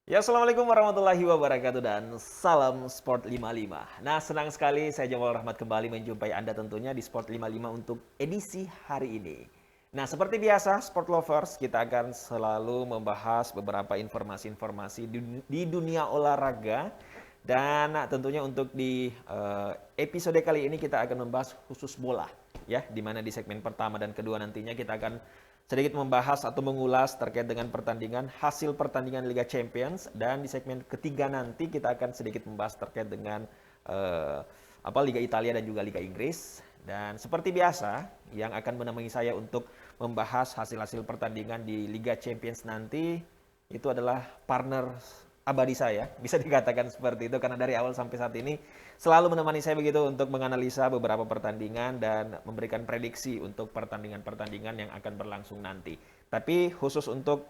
Ya, Assalamualaikum warahmatullahi wabarakatuh dan salam Sport 55. Nah, senang sekali saya Jamal Rahmat kembali menjumpai Anda tentunya di Sport 55 untuk edisi hari ini. Nah, seperti biasa, Sport Lovers, kita akan selalu membahas beberapa informasi-informasi di dunia olahraga. Dan tentunya untuk di episode kali ini kita akan membahas khusus bola, ya, di mana di segmen pertama dan kedua nantinya kita akan sedikit membahas atau mengulas terkait dengan pertandingan, hasil pertandingan Liga Champions, dan di segmen ketiga nanti kita akan sedikit membahas terkait dengan eh, Liga Italia dan juga Liga Inggris. Dan seperti biasa, yang akan menemani saya untuk membahas hasil-hasil pertandingan di Liga Champions nanti itu adalah partner abadi saya, bisa dikatakan seperti itu karena dari awal sampai saat ini selalu menemani saya begitu untuk menganalisa beberapa pertandingan dan memberikan prediksi untuk pertandingan-pertandingan yang akan berlangsung nanti. Tapi khusus untuk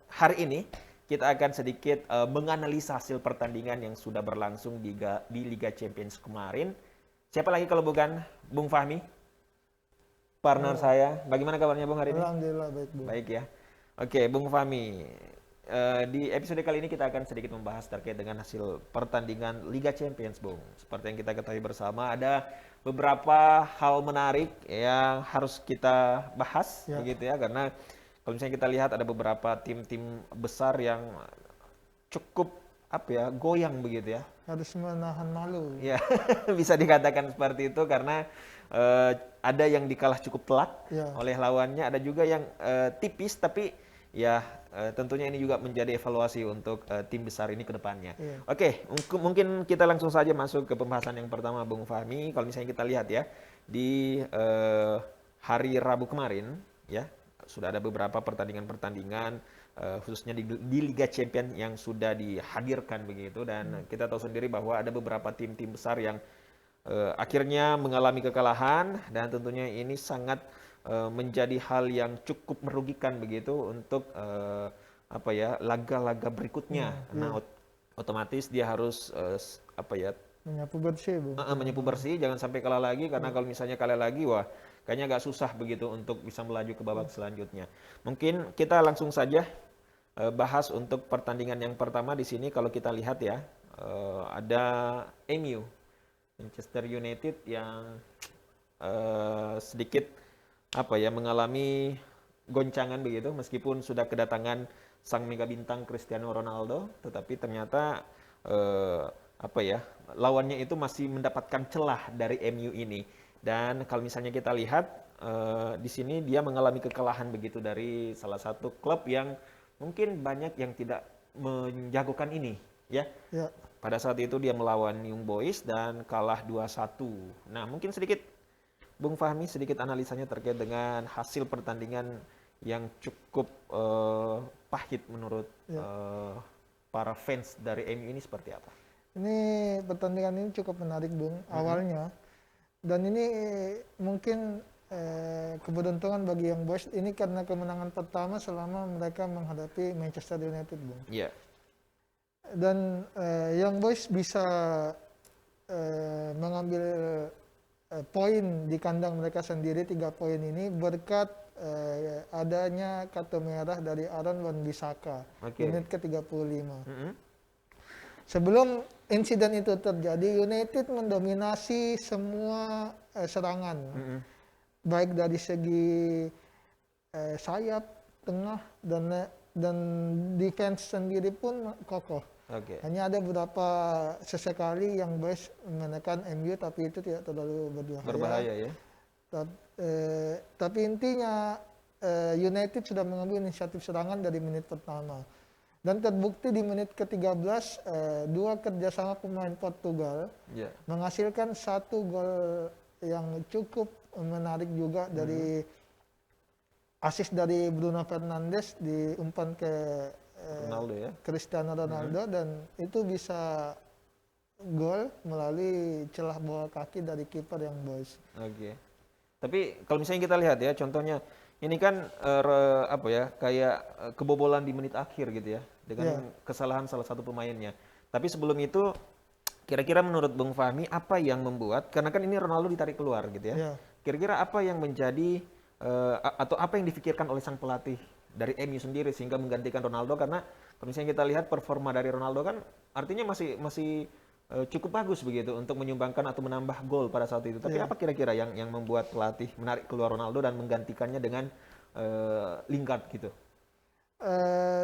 hari ini kita akan sedikit menganalisa hasil pertandingan yang sudah berlangsung di Liga Champions kemarin. Siapa lagi kalau bukan Bung Fahmi, partner Halo, saya. Bagaimana kabarnya Bung hari ini? alhamdulillah baik Bung. Baik ya. Oke, Bung Fahmi. Di episode kali ini kita akan sedikit membahas terkait dengan hasil pertandingan Liga Champions, Bung. Seperti yang kita ketahui bersama, ada beberapa hal menarik yang harus kita bahas, Ya, begitu ya. Karena kalau misalnya kita lihat ada beberapa tim-tim besar yang cukup goyang begitu ya. harus menahan malu. Ya, bisa dikatakan seperti itu karena ada yang dikalah cukup telak Ya, oleh lawannya, ada juga yang tipis tapi ya tentunya ini juga menjadi evaluasi untuk tim besar ini ke depannya. ya, Oke, mungkin kita langsung saja masuk ke pembahasan yang pertama, Bung Fahmi. Kalau misalnya kita lihat ya di hari Rabu kemarin ya sudah ada beberapa pertandingan-pertandingan khususnya di Liga Champions yang sudah dihadirkan begitu, dan kita tahu sendiri bahwa ada beberapa tim-tim besar yang akhirnya mengalami kekalahan, dan tentunya ini sangat menjadi hal yang cukup merugikan begitu untuk laga-laga berikutnya. ya. Nah, otomatis dia harus Menyapu bersih Bung. menyapu bersih, jangan sampai kalah lagi karena Ya, kalau misalnya kalah lagi, wah kayaknya agak susah begitu untuk bisa melaju ke babak selanjutnya. Mungkin kita langsung saja bahas untuk pertandingan yang pertama di sini. Kalau kita lihat ya, ada MU, Manchester United, yang sedikit mengalami goncangan begitu meskipun sudah kedatangan sang mega bintang Cristiano Ronaldo, tetapi ternyata eh, lawannya itu masih mendapatkan celah dari MU ini. Dan kalau misalnya kita lihat di sini dia mengalami kekalahan begitu dari salah satu klub yang mungkin banyak yang tidak menjagokan ini, ya. ya. Pada saat itu dia melawan Young Boys dan kalah 2-1. Nah, mungkin sedikit Bung Fahmi, sedikit analisanya terkait dengan hasil pertandingan yang cukup pahit menurut Ya. para fans dari MU ini seperti apa? Ini pertandingan ini cukup menarik Bung Mm-mm. awalnya. Dan ini mungkin keberuntungan bagi Young Boys ini karena kemenangan pertama selama mereka menghadapi Manchester United Bung. Iya. Dan Young Boys bisa mengambil poin di kandang mereka sendiri 3 poin ini berkat adanya kartu merah dari Aaron Wan-Bissaka Oke. menit ke-35. Mm-mm. Sebelum insiden itu terjadi, United mendominasi semua serangan, Mm-mm. baik dari segi sayap, tengah, dan defense sendiri pun kokoh. Oke. Hanya ada beberapa sesekali yang Boys menekan MU, tapi itu tidak terlalu berbahaya. Berbahaya ya. Tapi intinya United sudah mengambil inisiatif serangan dari menit pertama. Dan terbukti di menit ke-13 dua kerjasama pemain Portugal Iya. menghasilkan satu gol yang cukup menarik juga dari assist dari Bruno Fernandes diumpan ke Ronaldo ya. Cristiano Ronaldo, dan itu bisa gol melalui celah bola kaki dari kiper yang Boys. Oke. Tapi kalau misalnya kita lihat ya, contohnya ini kan kayak kebobolan di menit akhir gitu ya, dengan kesalahan salah satu pemainnya. Tapi sebelum itu, kira-kira menurut Bung Fahmi apa yang membuat, karena kan ini Ronaldo ditarik keluar gitu ya, Ya, kira-kira apa yang menjadi atau apa yang difikirkan oleh sang pelatih dari MU sendiri sehingga menggantikan Ronaldo, karena kalau misalnya kita lihat performa dari Ronaldo kan artinya masih masih cukup bagus begitu untuk menyumbangkan atau menambah gol pada saat itu. Tapi Iya. apa kira-kira yang membuat pelatih menarik keluar Ronaldo dan menggantikannya dengan Lingard gitu?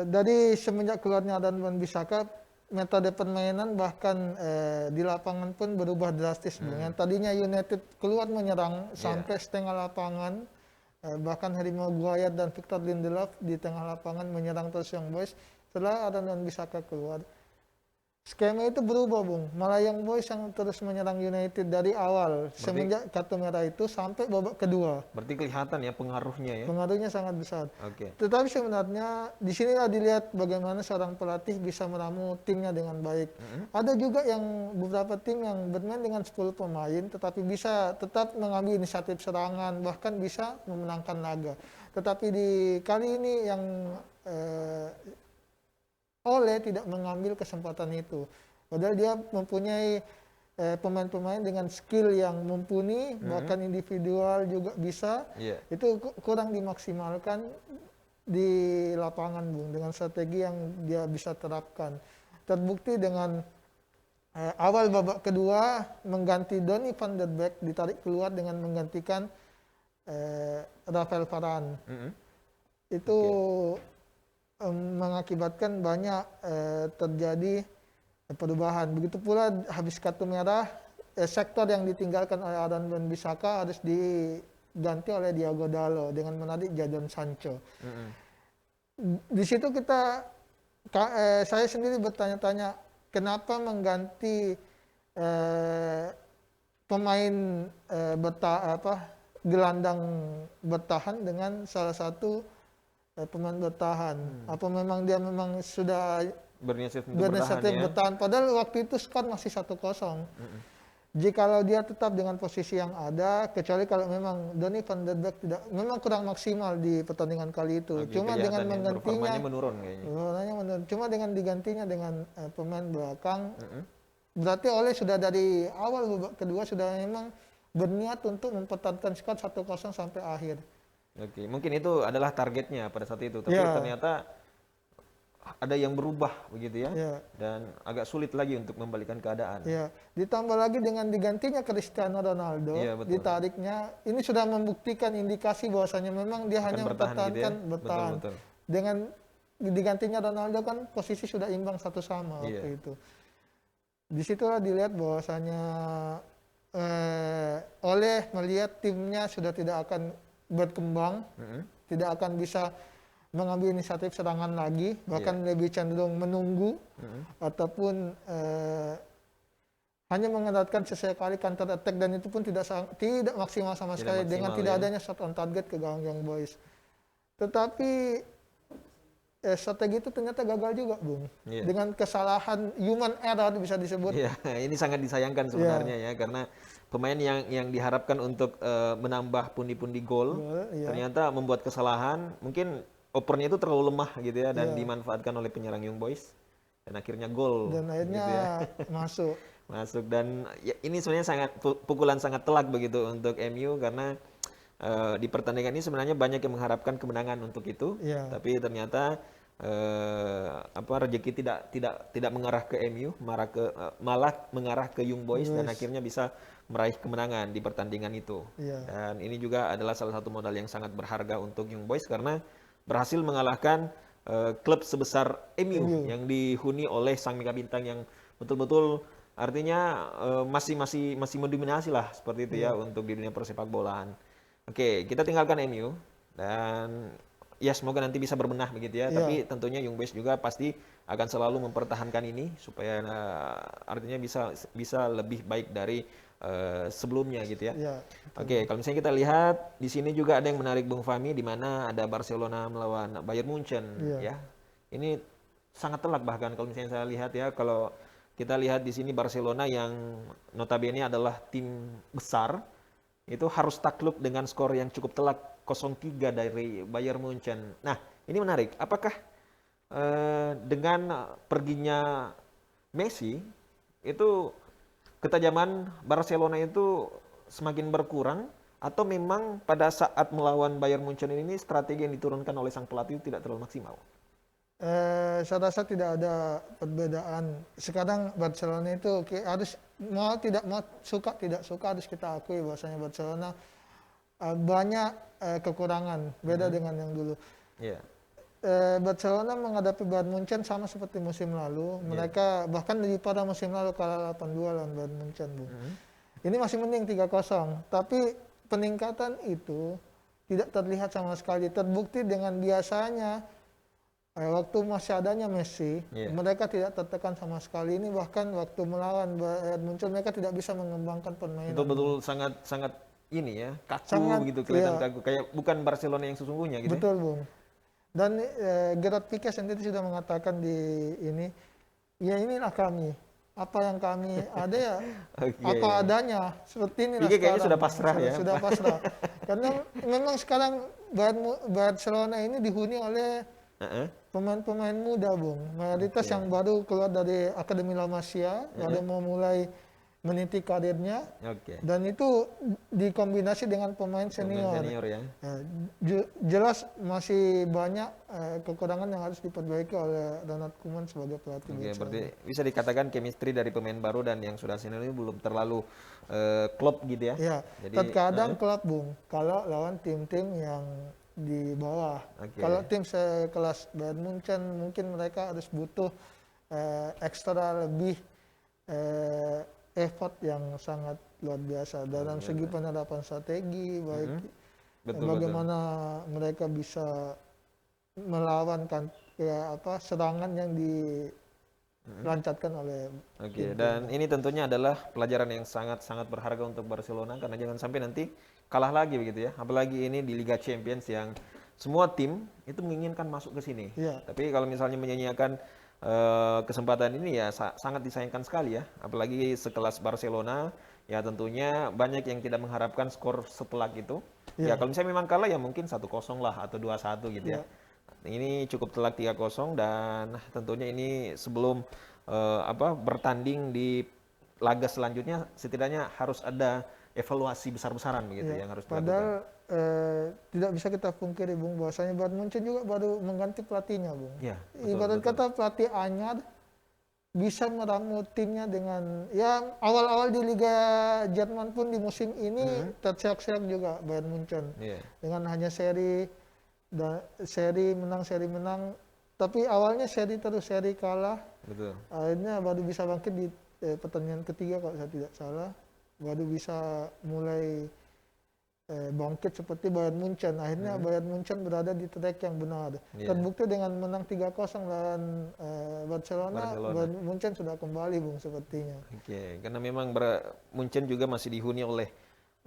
Dari semenjak keluarnya Aaron Wan-Bissaka, metode permainan bahkan di lapangan pun berubah drastis, Bung. Yang tadinya United keluar menyerang sampai setengah lapangan, bahkan Harry Maguire dan Victor Lindelof di tengah lapangan menyerang terus Young Boys. Setelah Aaron Wan-Bissaka keluar, skema itu berubah, Bung. Malah Young Boys yang terus menyerang United dari awal, semenjak kartu merah itu sampai babak kedua. Berarti kelihatan ya pengaruhnya ya. Pengaruhnya sangat besar. Oke. Tetapi sebenarnya di sinilah dilihat bagaimana seorang pelatih bisa meramu timnya dengan baik. Ada juga yang beberapa tim yang bermain dengan 10 pemain tetapi bisa tetap mengambil inisiatif serangan, bahkan bisa memenangkan laga. Tetapi di kali ini yang Ole tidak mengambil kesempatan itu. Padahal dia mempunyai pemain-pemain dengan skill yang mumpuni, bahkan individual juga bisa. Iya. Itu kurang dimaksimalkan di lapangan, Bung, dengan strategi yang dia bisa terapkan. Terbukti dengan awal babak kedua mengganti Donny van der Beek, ditarik keluar dengan menggantikan Rafael Varane. Itu mengakibatkan banyak terjadi perubahan. Begitu pula habis kartu merah, sektor yang ditinggalkan oleh Aaron Wan-Bissaka harus diganti oleh Diogo Dalot dengan menarik Jadon Sancho. Di situ saya sendiri bertanya-tanya, kenapa mengganti pemain gelandang bertahan dengan salah satu pemain bertahan. Apa memang dia memang sudah Berinisiatif untuk berinisiatif bertahan? Padahal waktu itu skor masih 1-0. Jikalau dia tetap dengan posisi yang ada, kecuali kalau memang Donny van der Beek memang kurang maksimal di pertandingan kali itu. Cuma dengan menggantinya, menurun kayaknya. Cuma dengan digantinya dengan pemain belakang, berarti Ole sudah dari awal babak kedua sudah memang berniat untuk mempertahankan skor 1-0 sampai akhir. Oke, mungkin itu adalah targetnya pada saat itu, tapi ternyata ada yang berubah begitu ya, dan agak sulit lagi untuk membalikan keadaan. Ya, ditambah lagi dengan digantinya Cristiano Ronaldo, ditariknya, ini sudah membuktikan indikasi bahwasanya memang dia hanya mempertahankan bertahan. Betul. Dengan digantinya Ronaldo kan posisi sudah imbang 1-1 waktu itu. Disitulah dilihat bahwasanya Ole melihat timnya sudah tidak akan berkembang, tidak akan bisa mengambil inisiatif serangan lagi, bahkan lebih cenderung menunggu ataupun hanya mengandalkan sesekali counter attack, dan itu pun tidak maksimal sama sekali dengan tidak adanya shot on target ke gawang Young Boys. Tetapi strategi itu ternyata gagal juga, Bung. Dengan kesalahan human error bisa disebut. Ini sangat disayangkan sebenarnya ya, karena pemain yang diharapkan untuk menambah pundi-pundi gol ternyata membuat kesalahan. Mungkin opernya itu terlalu lemah gitu ya, dan dimanfaatkan oleh penyerang Young Boys, dan akhirnya gol. Dan akhirnya gitu ya. masuk. Dan ya, ini sebenarnya pukulan sangat telak begitu untuk MU, karena di pertandingan ini sebenarnya banyak yang mengharapkan kemenangan untuk itu, tapi ternyata rezeki tidak mengarah ke MU, malah mengarah ke Young Boys, dan akhirnya bisa meraih kemenangan di pertandingan itu. Dan ini juga adalah salah satu modal yang sangat berharga untuk Young Boys, karena berhasil mengalahkan klub sebesar MU yang dihuni oleh sang mega bintang yang betul-betul artinya masih mendominasi lah seperti itu ya untuk di dunia persepak bolaan. Oke, kita tinggalkan MU, dan ya semoga nanti bisa berbenah begitu ya. Tapi tentunya Young Boys juga pasti akan selalu mempertahankan ini supaya artinya bisa lebih baik dari sebelumnya gitu ya. Oke, kalau misalnya kita lihat di sini juga ada yang menarik Bung Fahmi, di mana ada Barcelona melawan Bayern Munchen ya. Ini sangat telak, bahkan kalau misalnya saya lihat ya, kalau kita lihat di sini Barcelona yang notabene adalah tim besar, itu harus takluk dengan skor yang cukup telak 0-3 dari Bayern Munchen. Nah, ini menarik. Apakah dengan perginya Messi itu ketajaman Barcelona itu semakin berkurang, Atau memang pada saat melawan Bayern Munchen ini strategi yang diturunkan oleh sang pelatih tidak terlalu maksimal? Saya rasa tidak ada perbedaan. Sekarang Barcelona itu harus mau tidak mau, suka tidak suka harus kita akui bahwasanya Barcelona banyak kekurangan beda dengan yang dulu. Iya. Barcelona menghadapi Bayern Munchen sama seperti musim lalu. Mereka bahkan lebih pada musim lalu kalah 8-2 lawan Bayern Munchen, Bung. Ini masih mending 3-0, tapi peningkatan itu tidak terlihat sama sekali. Terbukti dengan biasanya waktu masih adanya Messi, mereka tidak tertekan sama sekali. Ini bahkan waktu melawan Bayern Munchen mereka tidak bisa mengembangkan permainan. Betul-betul sangat ini ya, kaku Sangat, gitu, kelihatan iya. kaku. Kayak bukan Barcelona yang sesungguhnya gitu. Betul, Bung. Dan Gerard Pique sendiri sudah mengatakan di ini, ya inilah kami. Apa yang kami ada ya, apa adanya. Seperti inilah Pique kayaknya sekarang. sudah pasrah ya. Sudah pasrah. Karena memang sekarang Barcelona ini dihuni oleh pemain-pemain muda, Bung. Mayoritas yang baru keluar dari Akademi La Masia, baru mau mulai meniti karirnya. Dan itu dikombinasi dengan pemain senior. Ya. Jelas masih banyak kekurangan yang harus diperbaiki oleh Ronald Koeman sebagai pelatih. Berarti bisa dikatakan chemistry dari pemain baru dan yang sudah senior ini belum terlalu klop gitu ya. Ya, jadi terkadang klop, Bung, kalau lawan tim-tim yang di bawah. Kalau tim sekelas Bayern Munchen mungkin mereka harus butuh ekstra lebih effort yang sangat luar biasa dalam segi penerapan strategi, baik bagaimana mereka bisa melawan serangan yang dilancarkan oleh dan ini tentunya adalah pelajaran yang sangat berharga untuk Barcelona, karena jangan sampai nanti kalah lagi begitu ya, apalagi ini di Liga Champions yang semua tim itu menginginkan masuk ke sini. Tapi kalau misalnya menyanyiakan kesempatan ini ya sangat disayangkan sekali ya, apalagi sekelas Barcelona ya, tentunya banyak yang tidak mengharapkan skor setelak itu. Ya kalau misalnya memang kalah ya mungkin 1-0 lah atau 2-1 gitu ya. Ini cukup telak 3-0 dan tentunya ini sebelum bertanding di laga selanjutnya setidaknya harus ada evaluasi besar-besaran begitu yang harus dilakukan. Padahal tidak bisa kita pungkiri, Bung, bahwasanya Bayern Munchen juga baru mengganti pelatihnya, Bung. Ibarat kata pelatih anyar bisa meramu timnya dengan ya awal-awal di Liga Jerman pun di musim ini terseok-seok juga Bayern Munchen dengan hanya seri menang, tapi awalnya seri terus seri kalah. Akhirnya baru bisa bangkit di pertandingan ketiga kalau saya tidak salah, baru bisa mulai bangkit seperti Bayern Munchen. Akhirnya Bayern Munchen berada di track yang benar. Terbukti dengan menang 3-0 lawan Barcelona. Bayern Munchen sudah kembali, Bung, sepertinya. Karena memang Munchen juga masih dihuni oleh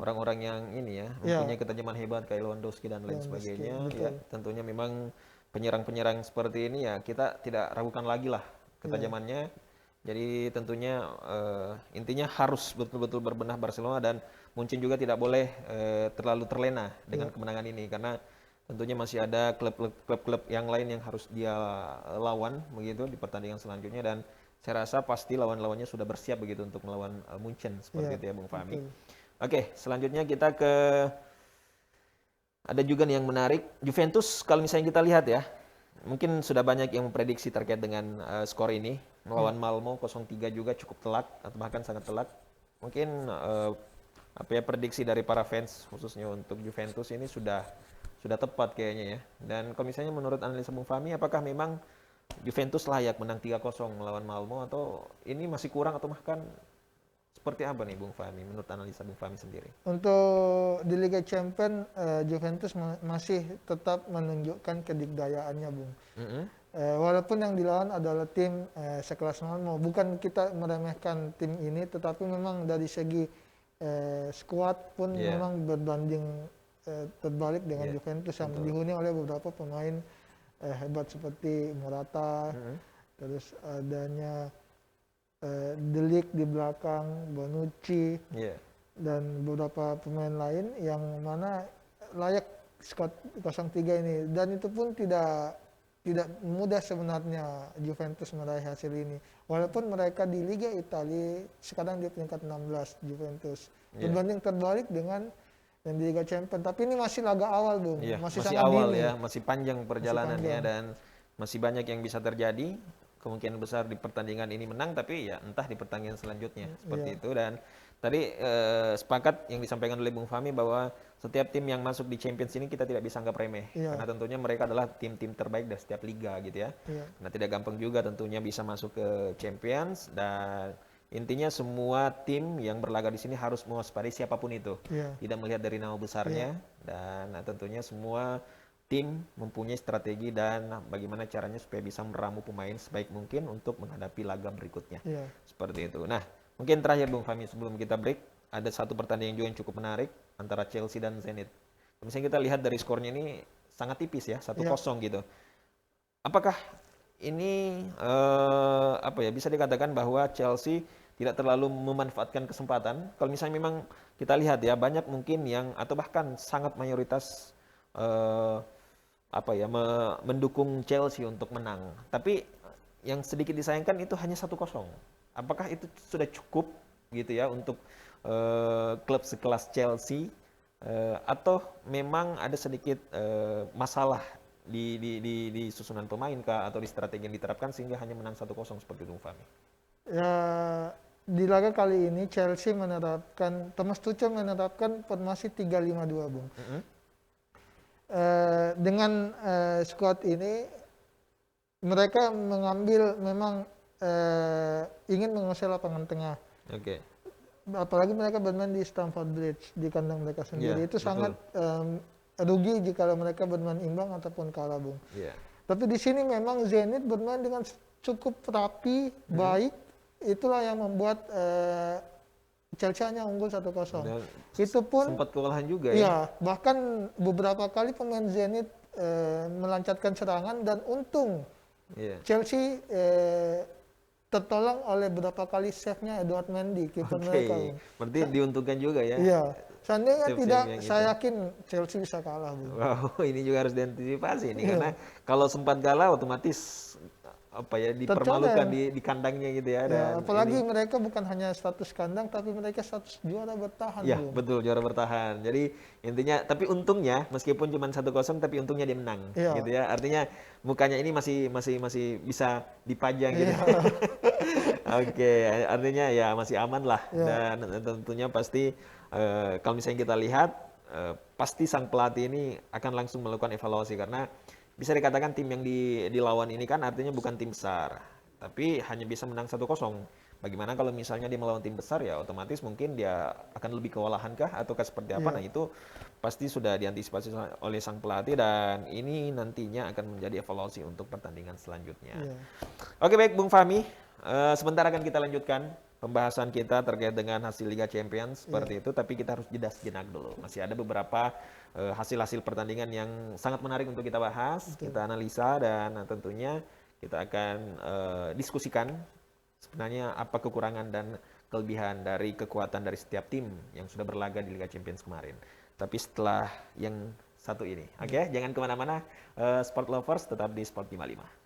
orang-orang yang ini ya, mempunyai ketajaman hebat kayak Lewandowski dan lain sebagainya. Ya, tentunya memang penyerang-penyerang seperti ini ya kita tidak ragukan lagi lah ketajamannya. Jadi tentunya intinya harus betul-betul berbenah Barcelona, dan Munchen juga tidak boleh terlalu terlena dengan kemenangan ini, karena tentunya masih ada klub-klub yang lain yang harus dia lawan begitu di pertandingan selanjutnya, dan saya rasa pasti lawan-lawannya sudah bersiap begitu untuk melawan Munchen seperti itu ya, Bung Fahmi. Oke, selanjutnya kita ada juga nih yang menarik, Juventus. Kalau misalnya kita lihat ya, mungkin sudah banyak yang memprediksi terkait dengan skor ini. Melawan Malmo 0-3 juga cukup telak atau bahkan sangat telak. Mungkin prediksi dari para fans khususnya untuk Juventus ini sudah tepat kayaknya ya. Dan kalau misalnya menurut analisa Bung Fahmi, apakah memang Juventus layak menang 3-0 melawan Malmo, atau ini masih kurang, atau bahkan seperti apa nih Bung Fahmi menurut analisa Bung Fahmi sendiri? Untuk di Liga Champions Juventus masih tetap menunjukkan kedikdayaannya, Bung. Walaupun yang dilawan adalah tim sekelas Malmo, bukan kita meremehkan tim ini, tetapi memang dari segi skuad pun memang berbanding terbalik dengan Juventus yang dihuni oleh beberapa pemain hebat seperti Morata, terus adanya De Ligt di belakang, Bonucci, dan beberapa pemain lain yang mana layak skor 0-3 ini. Dan itu pun tidak mudah sebenarnya Juventus meraih hasil ini. Walaupun mereka di Liga Italia sekarang di peringkat 16 Juventus. Berbanding terbalik dengan dan di Liga Champions. Tapi ini masih laga awal, Bung. Iya, Masih masih sangat awal dini. ya, masih panjang perjalanannya panjang. dan masih banyak yang bisa terjadi. Kemungkinan besar di pertandingan ini menang, tapi ya entah di pertandingan selanjutnya seperti Iya. itu. Dan tadi sepakat yang disampaikan oleh Bung Fahmi bahwa setiap tim yang masuk di Champions ini kita tidak bisa anggap remeh, Iya. karena tentunya mereka adalah tim-tim terbaik dari setiap liga gitu ya. Iya. Nah, tidak gampang juga tentunya bisa masuk ke Champions, dan intinya semua tim yang berlaga di sini harus mewaspadai siapapun itu. Iya. Tidak melihat dari nama besarnya, dan tentunya semua tim mempunyai strategi dan bagaimana caranya supaya bisa meramu pemain sebaik mungkin untuk menghadapi laga berikutnya. Iya. Seperti itu. Nah, mungkin terakhir Bung Fahmi sebelum kita break, ada satu pertandingan juga yang cukup menarik antara Chelsea dan Zenit. Misalnya kita lihat dari skornya ini sangat tipis ya, 1-0 gitu. Apakah ini apa ya, bisa dikatakan bahwa Chelsea tidak terlalu memanfaatkan kesempatan? Kalau misalnya memang kita lihat ya, banyak mungkin yang atau bahkan sangat mayoritas apa ya, mendukung Chelsea untuk menang. Tapi yang sedikit disayangkan itu hanya 1-0. Apakah itu sudah cukup gitu ya untuk klub sekelas Chelsea, atau memang ada sedikit masalah di susunan pemain kah, atau di strategi yang diterapkan sehingga hanya menang 1-0 seperti itu, Fahmi? Ya, di laga kali ini Chelsea menerapkan, Thomas Tuchel menerapkan formasi 3-5-2, Bung. Dengan squad ini mereka mengambil memang ingin menguasai lapangan tengah. Oke. Apalagi mereka bermain di Stamford Bridge, di kandang mereka sendiri. Iya, Itu betul. sangat rugi jika mereka bermain imbang ataupun kalah, Bung. Iya. Tapi di sini memang Zenit bermain dengan cukup rapi, baik. Itulah yang membuat Chelsea hanya unggul 1-0. Dan Itu pun sempat kewalahan juga ya. iya, bahkan beberapa kali pemain Zenit melancarkan serangan dan untung Iya. Chelsea tertolong oleh beberapa kali save-nya Edouard Mendy, kiper Oke. mereka, Bung. Berarti diuntungkan juga ya. Iya, seandainya Save-save tidak, yang itu. saya yakin Chelsea bisa kalah, Bung. Wow, ini juga harus diantisipasi ini karena kalau sempat kalah otomatis apa ya, dipermalukan di kandangnya gitu ya. Ya, Dan apalagi mereka bukan hanya status kandang, tapi mereka status juara bertahan, ya, Bung. betul, juara bertahan. Jadi intinya, tapi untungnya meskipun cuma 1-0 tapi untungnya dia menang Iya. gitu ya. Artinya mukanya ini masih bisa dipajang gitu. Iya. Oke, artinya ya masih aman lah. Iya. Dan tentunya pasti kalau misalnya kita lihat pasti sang pelatih ini akan langsung melakukan evaluasi, karena bisa dikatakan tim yang dilawan ini kan artinya bukan tim besar, tapi hanya bisa menang 1-0. Bagaimana kalau misalnya dia melawan tim besar, ya otomatis mungkin dia akan lebih kewalahan kah ataukah seperti apa? Iya. Nah, itu pasti sudah diantisipasi oleh sang pelatih, dan ini nantinya akan menjadi evaluasi untuk pertandingan selanjutnya. Iya. Oke, baik Bung Fahmi, sebentar akan kita lanjutkan pembahasan kita terkait dengan hasil Liga Champions seperti itu, tapi kita harus jeda sejenak dulu. Masih ada beberapa hasil-hasil pertandingan yang sangat menarik untuk kita bahas, kita analisa, dan tentunya kita akan diskusikan sebenarnya apa kekurangan dan kelebihan dari kekuatan dari setiap tim yang sudah berlaga di Liga Champions kemarin. Tapi setelah yang satu ini, oke? Jangan kemana-mana, Sport Lovers, tetap di Sport 55.